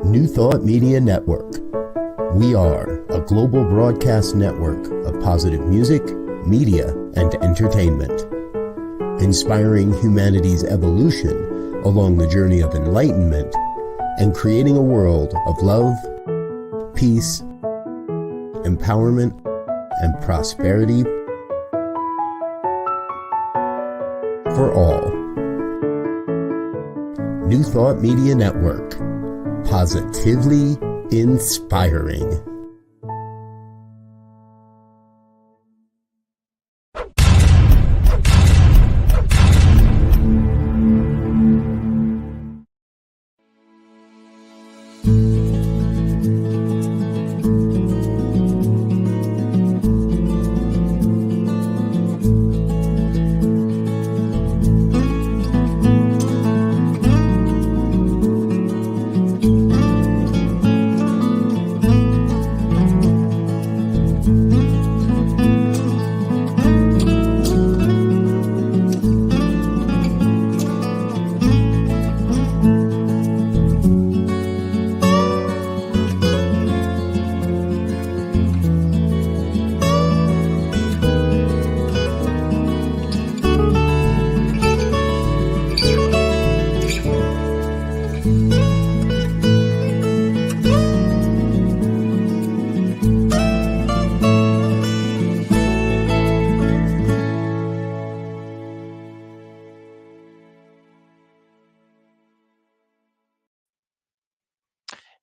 New Thought Media Network. We are a global broadcast network of positive music, media, and entertainment, inspiring humanity's evolution along the journey of enlightenment and creating a world of love, peace, empowerment, and prosperity for all. New Thought Media Network. Positively inspiring.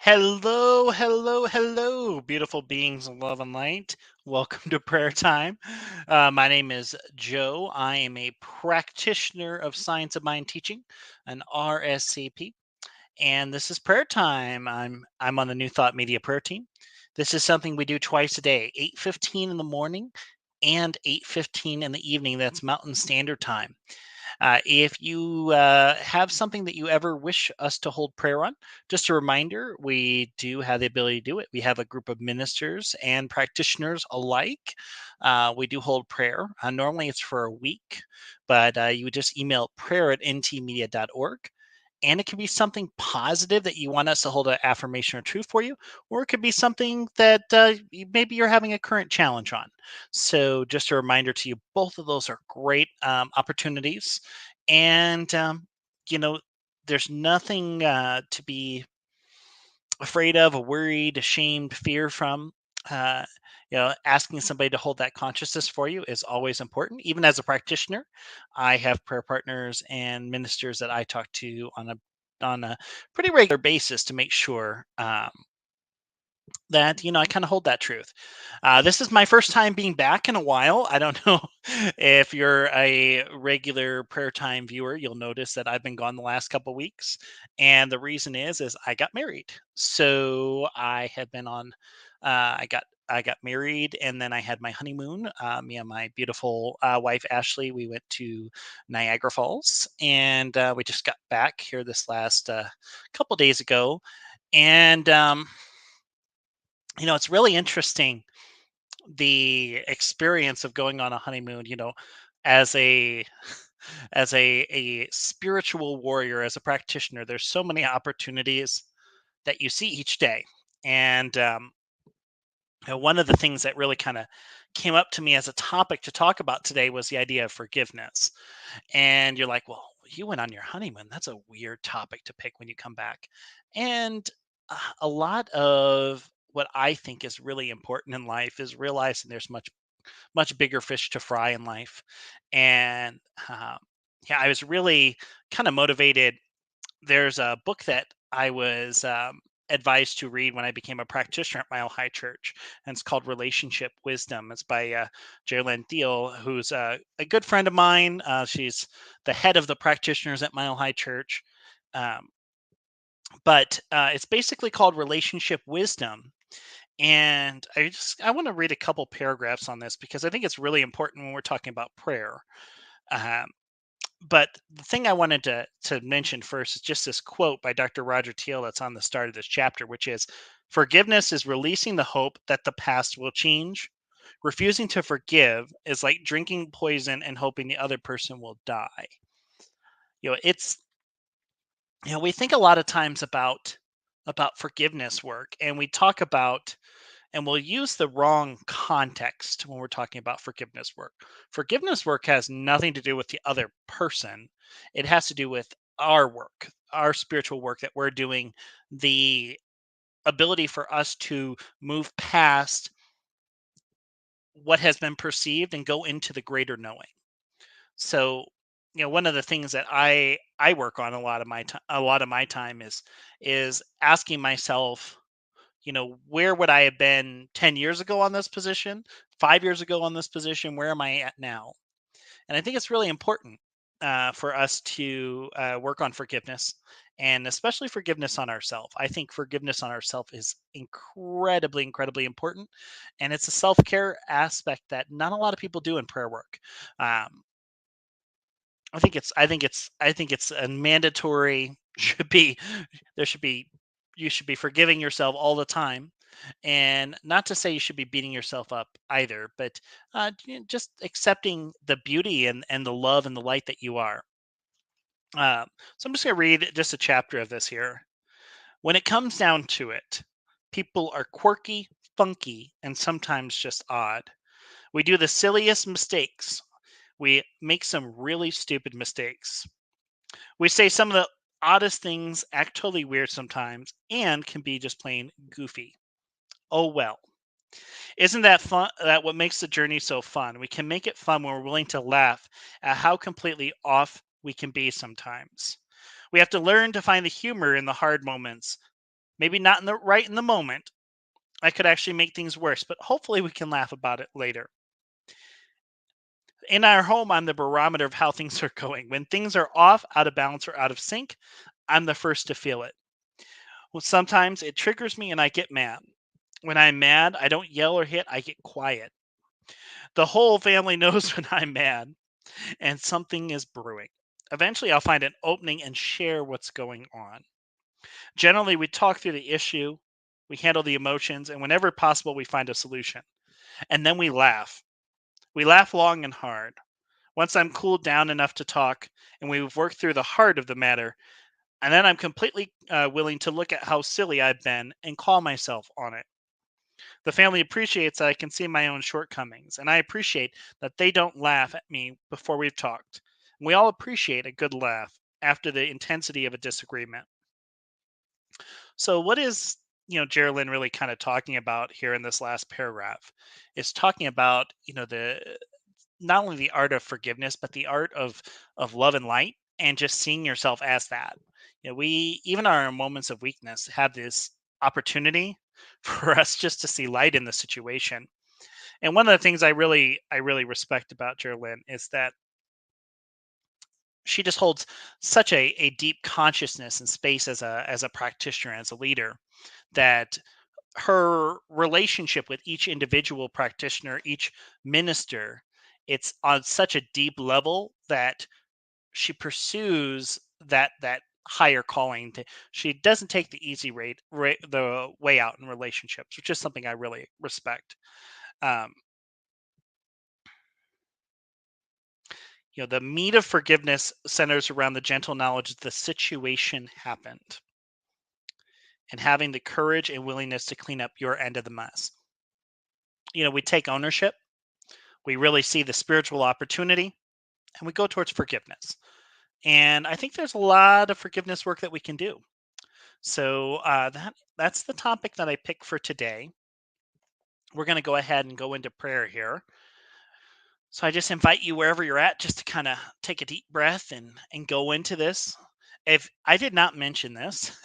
Hello, hello, hello, beautiful beings of love and light. Welcome to prayer time. My name is Joe. I am a practitioner of science of mind teaching, an RSCP, and this is prayer time. I'm on the New Thought Media prayer team. This is something we do twice a day, 8:15 in the morning and 8:15 in the evening. That's Mountain Standard Time. If you have something that you ever wish us to hold prayer on, just a reminder, we do have the ability to do it. We have a group of ministers and practitioners alike. We do hold prayer. Normally it's for a week, but you would just email prayer@ntmedia.org. And it could be something positive that you want us to hold an affirmation or truth for you, or it could be something that maybe you're having a current challenge on. So, just a reminder to you, both of those are great opportunities. And, you know, there's nothing to be afraid of, or worried, ashamed, fear from. Uh, asking somebody to hold that consciousness for you is always important. Even as a practitioner, I have prayer partners and ministers that I talk to on a pretty regular basis to make sure that I kind of hold that truth. This is my first time being back in a while. I don't know if you're a regular prayer time viewer, you'll notice that I've been gone the last couple weeks, and the reason is I got married. So I have been on. I got married, and then I had my honeymoon. Me and my beautiful wife Ashley, we went to Niagara Falls, and we just got back here this last couple days ago, and it's really interesting, the experience of going on a honeymoon, as a as a spiritual warrior, as a practitioner. There's so many opportunities that you see each day. And one of the things that really kind of came up to me as a topic to talk about today was the idea of forgiveness. And you're like, well, you went on your honeymoon. That's a weird topic to pick when you come back. And a lot of what I think is really important in life is realizing there's much bigger fish to fry in life. And yeah, I was really kind of motivated. There's a book that I was advised to read when I became a practitioner at Mile High Church, and it's called Relationship Wisdom. It's by Jerlyn Thiel, who's a good friend of mine. She's the head of the practitioners at Mile High Church. Um, but it's basically called Relationship Wisdom. And I want to read a couple paragraphs on this because I think it's really important when we're talking about prayer. Um, but the thing I wanted to mention first is just this quote by Dr. Roger Teal that's on the start of this chapter, which is, "Forgiveness is releasing the hope that the past will change. Refusing to forgive is like drinking poison and hoping the other person will die." It's we think a lot of times about about forgiveness work, and we talk about and we'll use the wrong context when we're talking about forgiveness work. Forgiveness work has nothing to do with the other person. It has to do with our work, our spiritual work that we're doing, the ability for us to move past what has been perceived and go into the greater knowing. So, one of the things that I work on a lot of my time is asking myself, where would I have been 10 years ago on this position, 5 years ago on this position? Where am I at now? And I think it's really important for us to work on forgiveness, and especially forgiveness on ourselves. I think forgiveness on ourselves is incredibly, incredibly important. And it's a self care aspect that not a lot of people do in prayer work. Um, I think it's a mandatory should be there should be you should be forgiving yourself all the time, and not to say you should be beating yourself up either, but just accepting the beauty and the love and the light that you are. So I'm just going to read just a chapter of this here. When it comes down to it, people are quirky, funky, and sometimes just odd. We do the silliest mistakes. We make some really stupid mistakes. We say some of the oddest things, act totally weird sometimes, and can be just plain goofy. Oh well. Isn't that fun? That what makes the journey so fun? We can make it fun when we're willing to laugh at how completely off we can be sometimes. We have to learn to find the humor in the hard moments. Maybe not in the moment. I could actually make things worse, but hopefully we can laugh about it later. In our home, I'm the barometer of how things are going. When things are off, out of balance, or out of sync, I'm the first to feel it. Well, sometimes it triggers me and I get mad. When I'm mad, I don't yell or hit, I get quiet. The whole family knows when I'm mad and something is brewing. Eventually, I'll find an opening and share what's going on. Generally, we talk through the issue, we handle the emotions, and whenever possible, we find a solution. And then we laugh. We laugh long and hard. Once I'm cooled down enough to talk and we've worked through the heart of the matter, and then I'm completely willing to look at how silly I've been and call myself on it. The family appreciates that I can see my own shortcomings, and I appreciate that they don't laugh at me before we've talked. And we all appreciate a good laugh after the intensity of a disagreement. So, what is Geraldine really kind of talking about here in this last paragraph? Is talking about the not only the art of forgiveness, but the art of love and light, and just seeing yourself as that. We even our moments of weakness have this opportunity for us just to see light in the situation. And one of the things I really respect about Geraldine is that she just holds such a deep consciousness and space as a practitioner, as a leader, that her relationship with each individual practitioner, each minister, it's on such a deep level that she pursues that higher calling. She doesn't take the easy the way out in relationships, which is something I really respect. Um, the meat of forgiveness centers around the gentle knowledge the situation happened and having the courage and willingness to clean up your end of the mess. We take ownership, we really see the spiritual opportunity, and we go towards forgiveness. And I think there's a lot of forgiveness work that we can do. So that's the topic that I picked for today. We're going to go ahead and go into prayer here. So I just invite you wherever you're at just to kind of take a deep breath and go into this. If I did not mention this,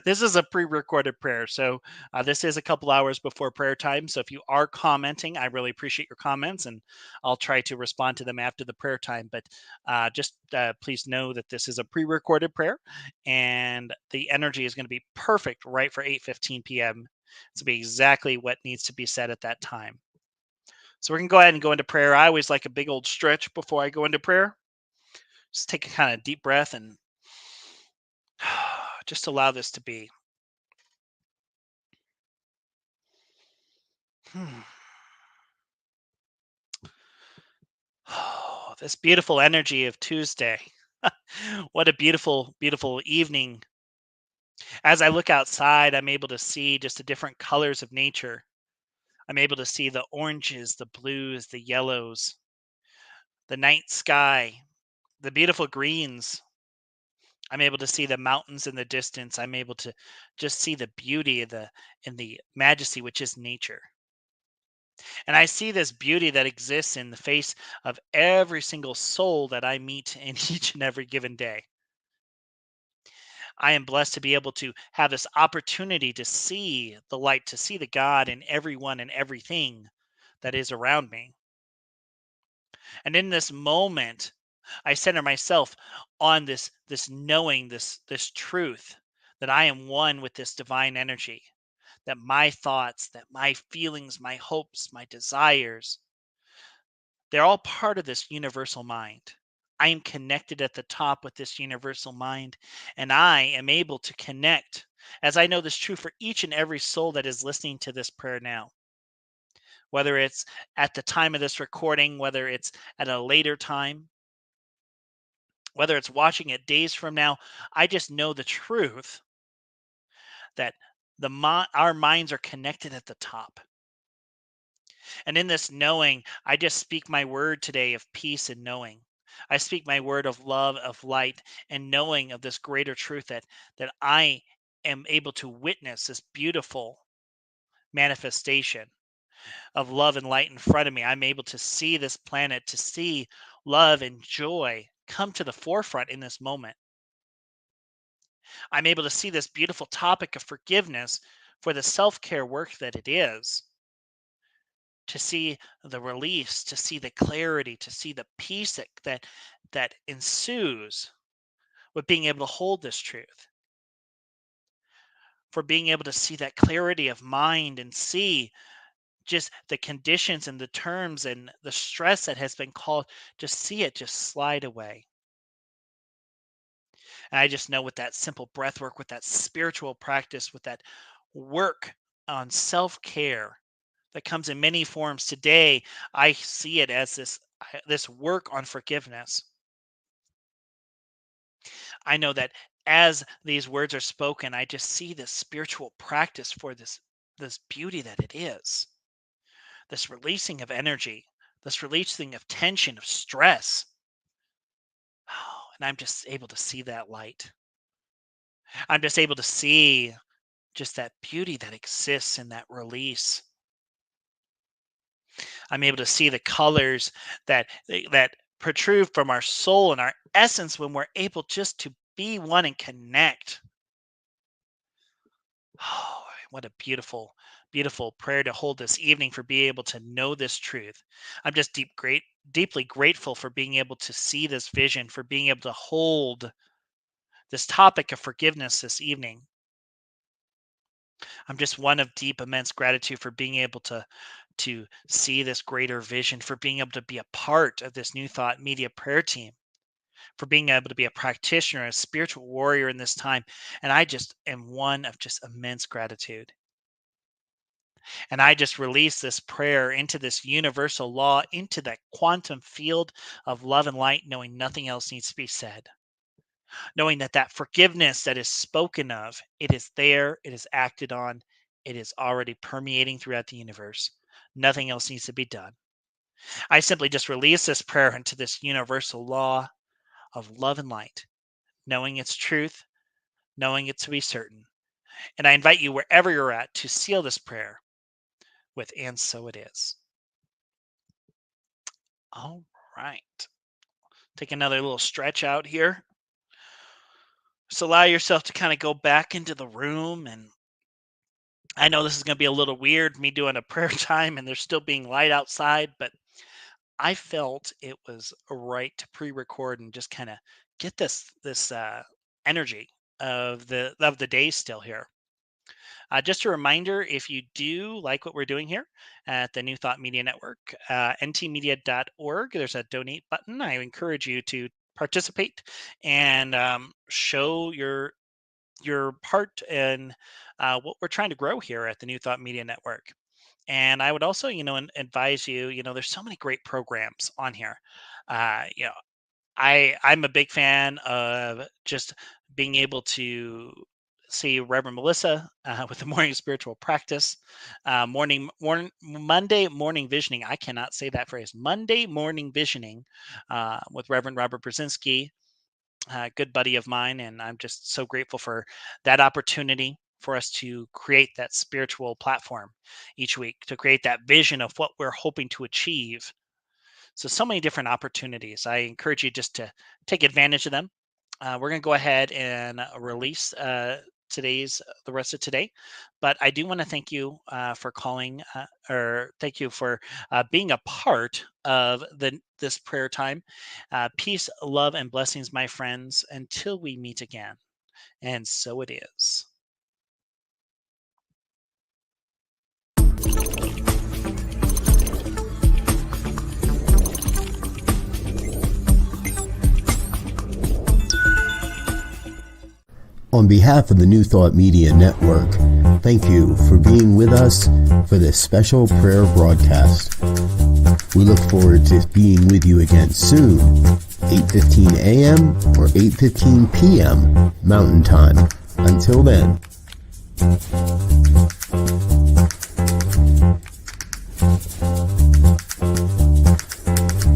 this is a pre-recorded prayer. So this is a couple hours before prayer time. So if you are commenting, I really appreciate your comments, and I'll try to respond to them after the prayer time. But just please know that this is a pre-recorded prayer, and the energy is going to be perfect right for 8:15 p.m. It's going to be exactly what needs to be said at that time. So we're going to go ahead and go into prayer. I always like a big old stretch before I go into prayer. Just take a kind of deep breath and just allow this to be. Hmm. Oh, this beautiful energy of Tuesday. What a beautiful, beautiful evening As I look outside, I'm able to see just the different colors of nature. I'm able to see the oranges, the blues, the yellows, the night sky, the beautiful greens. I'm able to see the mountains in the distance. I'm able to just see the beauty of the and the majesty which is nature. And I see this beauty that exists in the face of every single soul that I meet in each and every given day. I am blessed to be able to have this opportunity to see the light, to see the God in everyone and everything that is around me. And in this moment, I center myself on this knowing, this truth that I am one with this divine energy, that my thoughts, that my feelings, my hopes, my desires, they're all part of this universal mind. I am connected at the top with this universal mind, and I am able to connect as I know this true for each and every soul that is listening to this prayer now. Whether it's at the time of this recording, whether it's at a later time, whether it's watching it days from now, I just know the truth that our minds are connected at the top. And in this knowing, I just speak my word today of peace and knowing. I speak my word of love, of light, and knowing of this greater truth that I am able to witness this beautiful manifestation of love and light in front of me. I'm able to see this planet, to see love and joy come to the forefront in this moment. I'm able to see this beautiful topic of forgiveness for the self care work that it is, to see the release, to see the clarity, to see the peace that ensues with being able to hold this truth, for being able to see that clarity of mind and see just the conditions and the terms and the stress that has been called, just see it just slide away. And I just know with that simple breath work, with that spiritual practice, with that work on self care that comes in many forms today, I see it as this work on forgiveness. I know that as these words are spoken, I just see this spiritual practice for this beauty that it is, this releasing of energy, this releasing of tension, of stress. Oh, and I'm just able to see that light. I'm just able to see just that beauty that exists in that release. I'm able to see the colors that protrude from our soul and our essence when we're able just to be one and connect. Oh, what a beautiful, beautiful prayer to hold this evening for being able to know this truth. I'm just deeply grateful for being able to see this vision, for being able to hold this topic of forgiveness this evening. I'm just one of deep, immense gratitude for being able to see this greater vision, for being able to be a part of this New Thought Media prayer team, for being able to be a practitioner, a spiritual warrior in this time. And I just am one of just immense gratitude. And I just release this prayer into this universal law, into that quantum field of love and light, knowing nothing else needs to be said. Knowing that forgiveness that is spoken of, it is there, it is acted on, it is already permeating throughout the universe. Nothing else needs to be done. I simply just release this prayer into this universal law of love and light, knowing its truth, knowing it to be certain. And I invite you, wherever you're at, to seal this prayer with, and so it is. All right. Take another little stretch out here. Just allow yourself to kind of go back into the room. And I know this is going to be a little weird, me doing a prayer time and there's still being light outside, but I felt it was right to pre-record and just kind of get this energy of the day still here. Just a reminder, if you do like what we're doing here at the New Thought Media Network, ntmedia.org, there's a donate button. I encourage you to participate and show your part in what we're trying to grow here at the New Thought Media Network. And I would also, advise you, there's so many great programs on here. Uh, you know, I'm a big fan of just being able to see Reverend Melissa with the morning spiritual practice, Monday morning visioning. I cannot say that phrase. Monday morning visioning with Reverend Robert Brzezinski, a good buddy of mine, and I'm just so grateful for that opportunity for us to create that spiritual platform each week, to create that vision of what we're hoping to achieve. So many different opportunities. I encourage you just to take advantage of them. We're going to go ahead and release the rest of today, but I do want to thank you for calling, or thank you for being a part of this prayer time. Peace, love, and blessings, my friends, until we meet again. And so it is. On behalf of the New Thought Media Network, thank you for being with us for this special prayer broadcast. We look forward to being with you again soon, 8:15 a.m. or 8:15 p.m. Mountain Time. Until then.